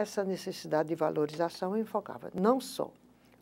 essa necessidade de valorização eu enfocava não só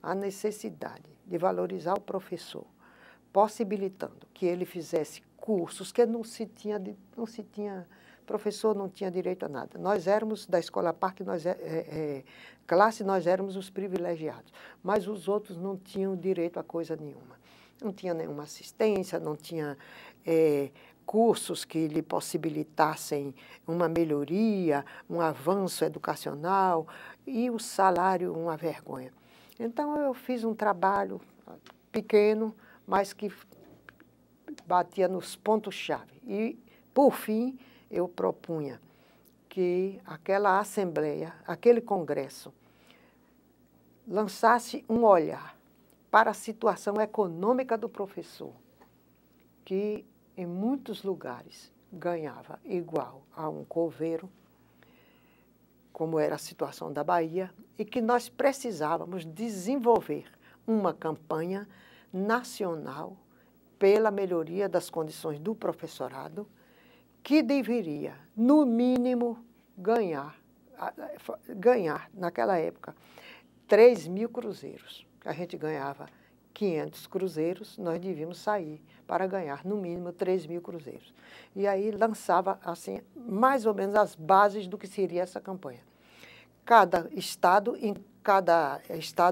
a necessidade de valorizar o professor, possibilitando que ele fizesse cursos que não se tinha, professor não tinha direito a nada. Nós éramos, da Escola Parque, classe, nós éramos os privilegiados, mas os outros não tinham direito a coisa nenhuma. Não tinha nenhuma assistência, não tinha cursos que lhe possibilitassem uma melhoria, um avanço educacional, e o salário uma vergonha. Então, eu fiz um trabalho pequeno, mas que batia nos pontos-chave. E, por fim, eu propunha que aquela assembleia, aquele congresso, lançasse um olhar para a situação econômica do professor, que em muitos lugares ganhava igual a um coveiro, como era a situação da Bahia, e que nós precisávamos desenvolver uma campanha nacional pela melhoria das condições do professorado, que deveria, no mínimo, ganhar naquela época, 3.000 cruzeiros. A gente ganhava 500 cruzeiros, nós devíamos sair para ganhar, no mínimo, 3.000 cruzeiros. E aí lançava, assim, mais ou menos as bases do que seria essa campanha. Cada estado,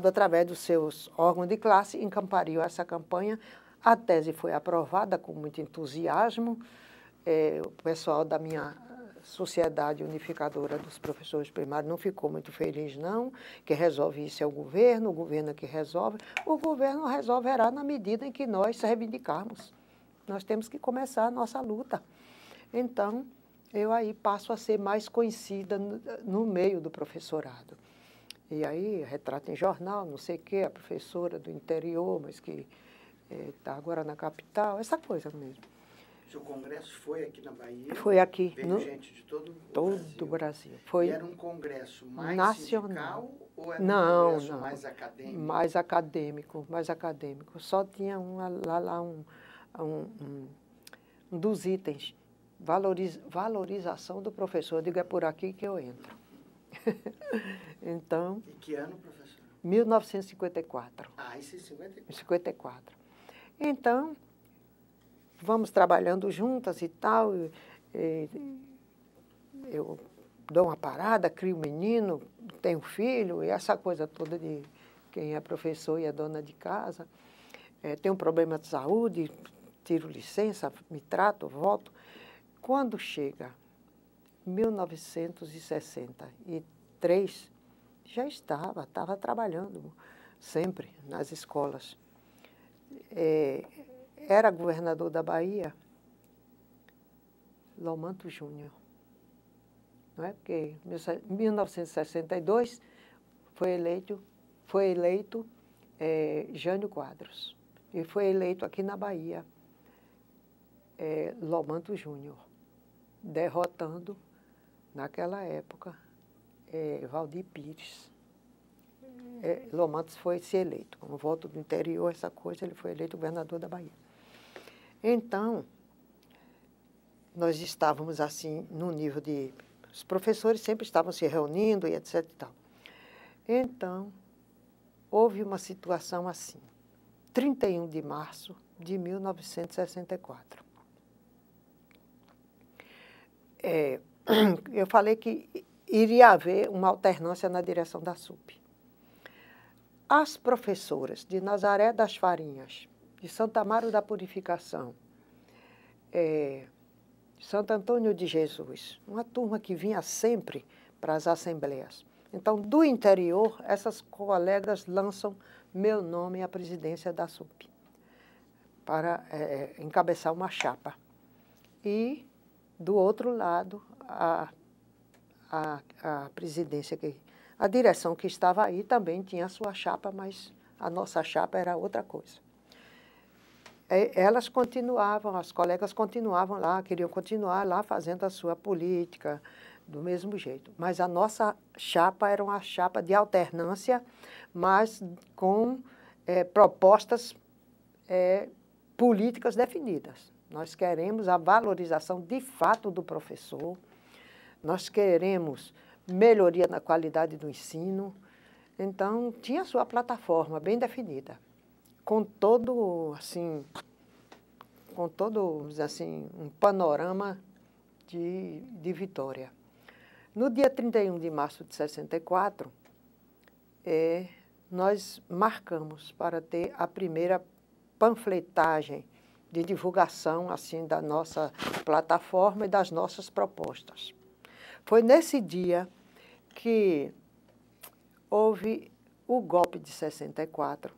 através dos seus órgãos de classe, encampariam essa campanha. A tese foi aprovada com muito entusiasmo. O pessoal da minha Sociedade Unificadora dos Professores Primários não ficou muito feliz, não. Quem resolve isso é o governo é que resolve. O governo resolverá na medida em que nós reivindicarmos. Nós temos que começar a nossa luta. Então, eu aí passo a ser mais conhecida no meio do professorado. E aí, retrato em jornal, não sei o quê, a professora do interior, mas que está agora na capital, essa coisa mesmo. O seu congresso foi aqui na Bahia? Foi aqui. Veio gente de todo o Brasil. Foi. E era um congresso mais nacional. Sindical ou era um congresso mais acadêmico? Mais acadêmico. Só tinha um dos itens, valorização do professor. Eu digo, é por aqui que eu entro. Então... E que ano, professor? 1954. Ah, isso é 54. 54. Então... vamos trabalhando juntas e tal, eu dou uma parada, crio um menino, tenho filho, e essa coisa toda de quem é professor e é dona de casa. Tenho um problema de saúde, tiro licença, me trato, volto. Quando chega 1963, já estava trabalhando sempre nas escolas. Era governador da Bahia, Lomanto Júnior. Não é? Porque em 1962 foi eleito Jânio Quadros. E foi eleito aqui na Bahia Lomanto Júnior, derrotando, naquela época, Valdir Pires. Lomanto foi se eleito. Com o voto do interior, essa coisa, ele foi eleito governador da Bahia. Então, nós estávamos assim, no nível de... Os professores sempre estavam se reunindo e etc. e tal. Então, houve uma situação assim, 31 de março de 1964. Eu falei que iria haver uma alternância na direção da SUP. As professoras de Nazaré das Farinhas, de Santo Amaro da Purificação, Santo Antônio de Jesus, uma turma que vinha sempre para as assembleias. Então, do interior, essas colegas lançam meu nome à presidência da SUP, para encabeçar uma chapa. E, do outro lado, a presidência, a direção que estava aí também tinha a sua chapa, mas a nossa chapa era outra coisa. Elas continuavam, as colegas continuavam lá, queriam continuar lá fazendo a sua política do mesmo jeito. Mas a nossa chapa era uma chapa de alternância, mas com propostas políticas definidas. Nós queremos a valorização de fato do professor, nós queremos melhoria na qualidade do ensino. Então, tinha sua plataforma bem definida, com todo, assim, um panorama de vitória. No dia 31 de março de 64, nós marcamos para ter a primeira panfletagem de divulgação assim, da nossa plataforma e das nossas propostas. Foi nesse dia que houve o golpe de 64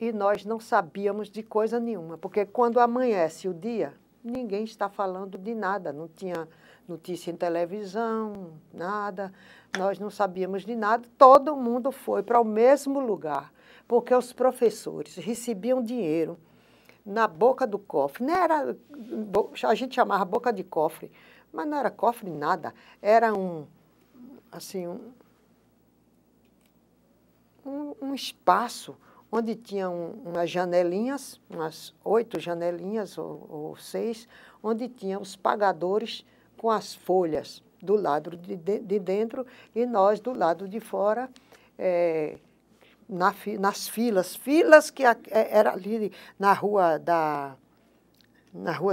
e nós não sabíamos de coisa nenhuma, porque quando amanhece o dia, ninguém está falando de nada, não tinha notícia em televisão, nada, nós não sabíamos de nada, todo mundo foi para o mesmo lugar, porque os professores recebiam dinheiro na boca do cofre, não era, a gente chamava boca de cofre, mas não era cofre nada, era um espaço onde tinha umas janelinhas, umas 8 janelinhas ou 6, onde tinha os pagadores com as folhas do lado de dentro e nós do lado de fora, nas filas que era ali na rua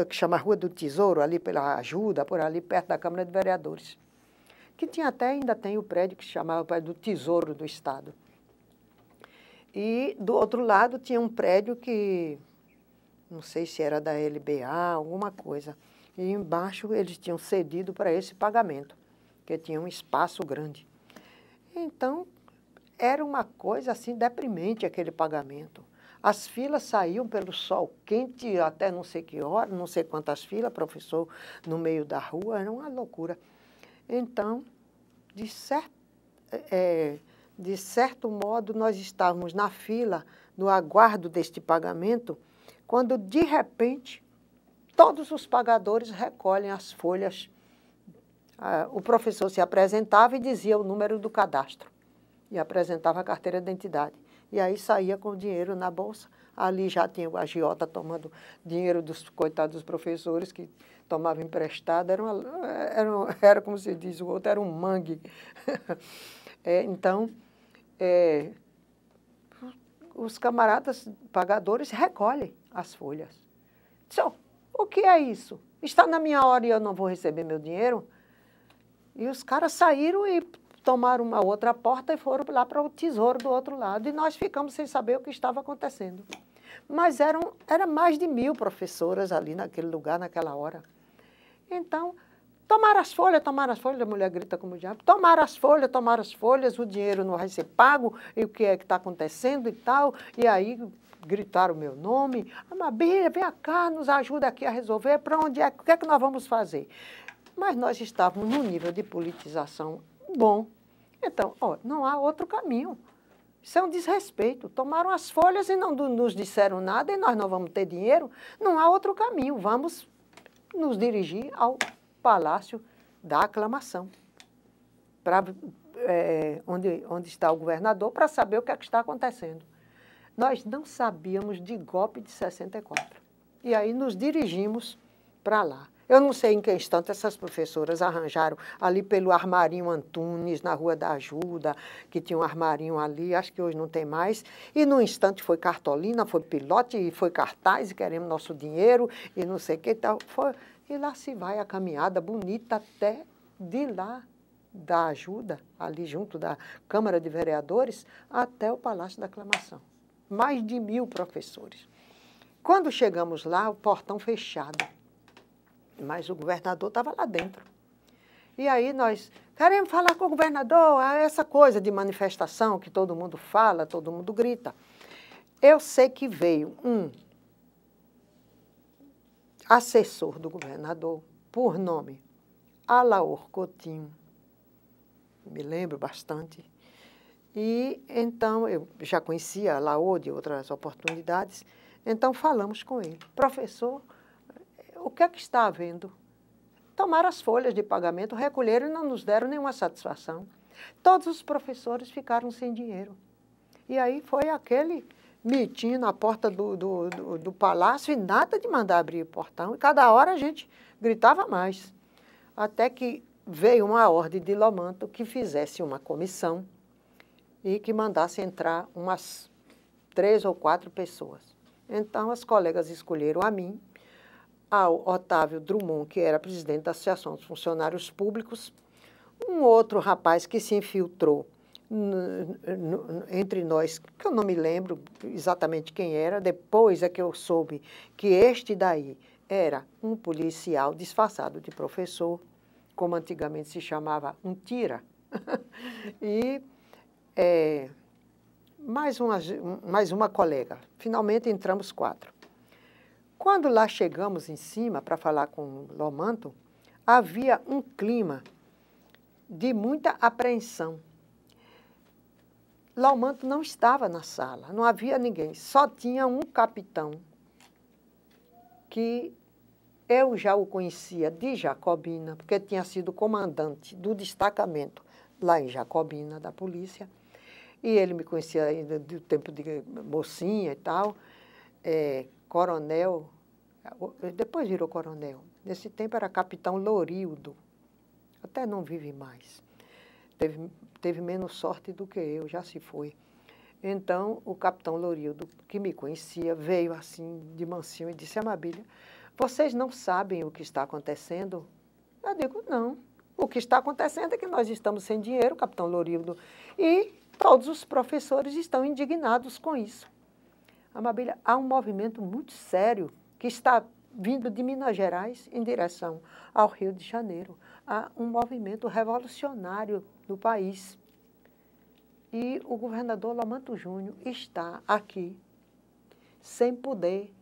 que chama Rua do Tesouro, ali pela Ajuda, por ali perto da Câmara de Vereadores, que ainda tem o prédio que se chamava Prédio do Tesouro do Estado. E do outro lado tinha um prédio que, não sei se era da LBA, alguma coisa, e embaixo eles tinham cedido para esse pagamento, porque tinha um espaço grande. Então, era uma coisa assim deprimente aquele pagamento. As filas saíam pelo sol quente até não sei que hora, não sei quantas filas, professor no meio da rua, era uma loucura. Então, de certo modo, nós estávamos na fila, no aguardo deste pagamento, quando, de repente, todos os pagadores recolhem as folhas. O professor se apresentava e dizia o número do cadastro, e apresentava a carteira de identidade. E aí saía com o dinheiro na bolsa. Ali já tinha o agiota tomando dinheiro dos coitados professores que tomavam emprestado. Era como se diz o outro, era um mangue. Então, os camaradas pagadores recolhem as folhas. Senhor, o que é isso? Está na minha hora e eu não vou receber meu dinheiro? E os caras saíram e tomaram uma outra porta e foram lá para o tesouro do outro lado. E nós ficamos sem saber o que estava acontecendo. Mas era mais de 1000 professoras ali naquele lugar, naquela hora. Então, tomaram as folhas, a mulher grita como o diabo, tomaram as folhas, o dinheiro não vai ser pago, e o que é que está acontecendo e tal. E aí gritaram o meu nome, Amabília, vem cá, nos ajuda aqui a resolver, para onde o que é que nós vamos fazer? Mas nós estávamos num nível de politização bom. Então, não há outro caminho. Isso é um desrespeito. Tomaram as folhas e não nos disseram nada e nós não vamos ter dinheiro. Não há outro caminho. Vamos nos dirigir ao Palácio da Aclamação, onde está o governador, para saber o que é que está acontecendo. Nós não sabíamos de golpe de 64. E aí nos dirigimos para lá. Eu não sei em que instante essas professoras arranjaram ali pelo Armarinho Antunes, na Rua da Ajuda, que tinha um armarinho ali, acho que hoje não tem mais. E no instante foi cartolina, foi pilote, e foi cartaz, e queremos nosso dinheiro, e não sei o que tal. E lá se vai a caminhada bonita até de lá da Ajuda, ali junto da Câmara de Vereadores, até o Palácio da Aclamação. Mais de 1000 professores. Quando chegamos lá, o portão fechado. Mas o governador estava lá dentro. E aí nós queremos falar com o governador, essa coisa de manifestação que todo mundo fala, todo mundo grita. Eu sei que veio um assessor do governador, por nome Alaor Coutinho, me lembro bastante. E então, eu já conhecia Alaor de outras oportunidades, então falamos com ele. Professor, o que é que está havendo? Tomaram as folhas de pagamento, recolheram e não nos deram nenhuma satisfação. Todos os professores ficaram sem dinheiro. E aí foi aquele mitinho na porta do palácio e nada de mandar abrir o portão. E cada hora a gente gritava mais. Até que veio uma ordem de Lomanto que fizesse uma comissão e que mandasse entrar umas 3 ou 4 pessoas. Então, as colegas escolheram a mim, ao Otávio Drummond, que era presidente da Associação dos Funcionários Públicos, um outro rapaz que se infiltrou entre nós, que eu não me lembro exatamente quem era, depois é que eu soube que este daí era um policial disfarçado de professor, como antigamente se chamava, um tira. E mais uma colega. Finalmente entramos 4. Quando lá chegamos em cima para falar com Lomanto, havia um clima de muita apreensão. Lomanto não estava na sala, não havia ninguém, só tinha um capitão que eu já o conhecia de Jacobina, porque tinha sido comandante do destacamento lá em Jacobina, da polícia, e ele me conhecia ainda do tempo de mocinha e tal, coronel, depois virou coronel, nesse tempo era capitão Lorildo, até não vive mais. Teve menos sorte do que eu, já se foi. Então, o capitão Lorildo, que me conhecia, veio assim de mansinho e disse: Amabília, vocês não sabem o que está acontecendo? Eu digo: não. O que está acontecendo é que nós estamos sem dinheiro, capitão Lorildo, e todos os professores estão indignados com isso. Amabília, há um movimento muito sério que está vindo de Minas Gerais em direção ao Rio de Janeiro. Há um movimento revolucionário no país. E o governador Lomanto Júnior está aqui sem poder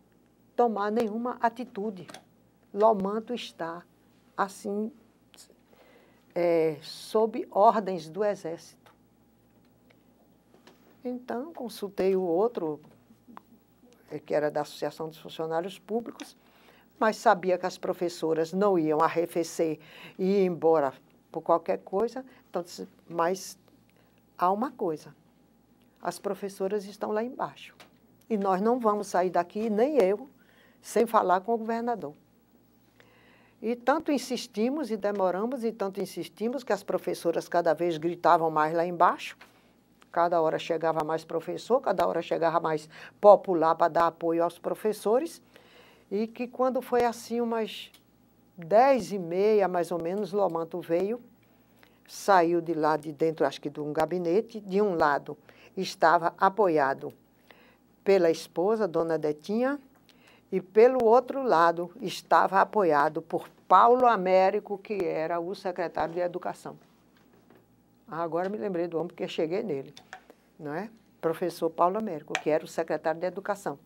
tomar nenhuma atitude. Lomanto está, assim, sob ordens do Exército. Então, consultei o outro, que era da Associação dos Funcionários Públicos, mas sabia que as professoras não iam arrefecer e ir embora por qualquer coisa. Então, mas há uma coisa, as professoras estão lá embaixo e nós não vamos sair daqui, nem eu, sem falar com o governador. E tanto insistimos e demoramos, e tanto insistimos que as professoras cada vez gritavam mais lá embaixo, cada hora chegava mais professor, cada hora chegava mais popular para dar apoio aos professores, e que quando foi assim umas 10h30, mais ou menos, Lomanto veio, saiu de lá de dentro, acho que de um gabinete. De um lado estava apoiado pela esposa, Dona Detinha, e pelo outro lado estava apoiado por Paulo Américo, que era o secretário de Educação. Agora me lembrei do homem, porque cheguei nele, não é? Professor Paulo Américo, que era o secretário de Educação.